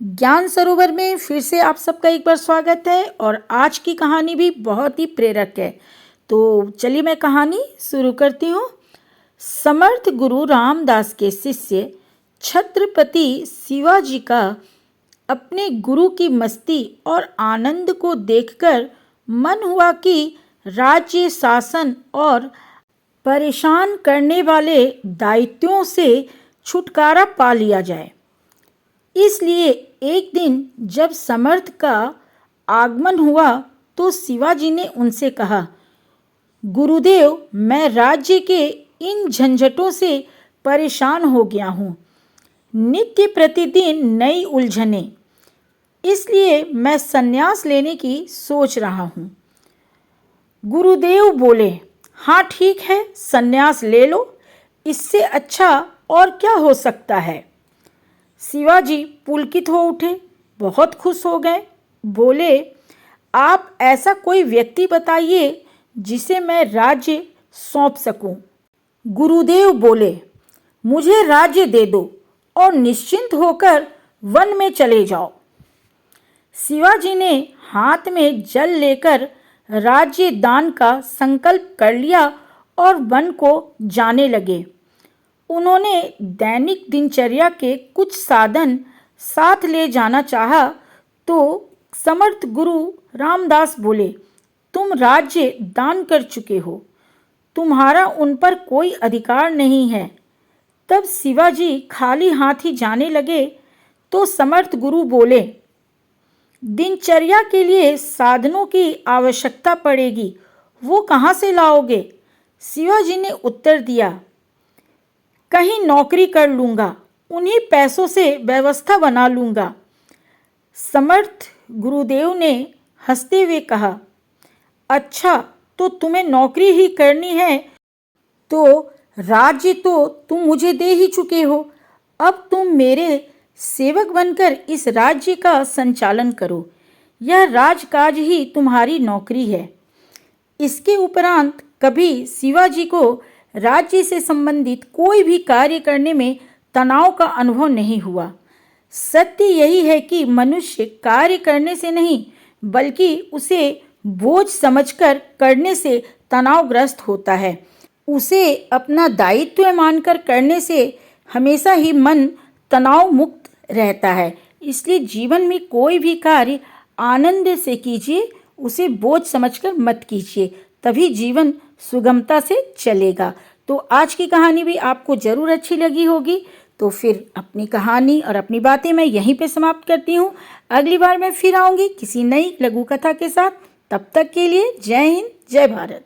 ज्ञान सरोवर में फिर से आप सबका एक बार स्वागत है और आज की कहानी भी बहुत ही प्रेरक है। तो चलिए मैं कहानी शुरू करती हूँ। समर्थ गुरु रामदास के शिष्य छत्रपति शिवाजी का अपने गुरु की मस्ती और आनंद को देखकर मन हुआ कि राज्य शासन और परेशान करने वाले दायित्वों से छुटकारा पा लिया जाए। इसलिए एक दिन जब समर्थ का आगमन हुआ तो शिवाजी ने उनसे कहा, गुरुदेव, मैं राज्य के इन झंझटों से परेशान हो गया हूँ। नित्य प्रतिदिन नई उलझनें, इसलिए मैं संन्यास लेने की सोच रहा हूँ। गुरुदेव बोले, हाँ ठीक है, संन्यास ले लो, इससे अच्छा और क्या हो सकता है। शिवाजी पुलकित हो उठे, बहुत खुश हो गए। बोले, आप ऐसा कोई व्यक्ति बताइए जिसे मैं राज्य सौंप सकूं। गुरुदेव बोले, मुझे राज्य दे दो और निश्चिंत होकर वन में चले जाओ। शिवाजी ने हाथ में जल लेकर राज्य दान का संकल्प कर लिया और वन को जाने लगे। उन्होंने दैनिक दिनचर्या के कुछ साधन साथ ले जाना चाहा तो समर्थ गुरु रामदास बोले, तुम राज्य दान कर चुके हो, तुम्हारा उन पर कोई अधिकार नहीं है। तब शिवाजी खाली हाथ ही जाने लगे तो समर्थ गुरु बोले, दिनचर्या के लिए साधनों की आवश्यकता पड़ेगी, वो कहाँ से लाओगे। शिवाजी ने उत्तर दिया, कहीं नौकरी कर लूँगा, उन्हीं पैसों से व्यवस्था बना लूँगा। समर्थ गुरुदेव ने हंसते हुए कहा, अच्छा तो तुम्हें नौकरी ही करनी है, तो राज्य तो तुम मुझे दे ही चुके हो, अब तुम मेरे सेवक बनकर इस राज्य का संचालन करो। यह राजकाज ही तुम्हारी नौकरी है। इसके उपरांत कभी शिवाजी को राज्य से संबंधित कोई भी कार्य करने में तनाव का अनुभव नहीं हुआ। सत्य यही है कि मनुष्य कार्य करने से नहीं बल्कि उसे बोझ समझकर करने से तनावग्रस्त होता है। उसे अपना दायित्व मानकर करने से हमेशा ही मन तनाव मुक्त रहता है। इसलिए जीवन में कोई भी कार्य आनंद से कीजिए, उसे बोझ समझकर मत कीजिए, तभी जीवन सुगमता से चलेगा। तो आज की कहानी भी आपको ज़रूर अच्छी लगी होगी। तो फिर अपनी कहानी और अपनी बातें मैं यहीं पे समाप्त करती हूँ। अगली बार मैं फिर आऊँगी किसी नई लघु कथा के साथ। तब तक के लिए जय हिंद, जय भारत।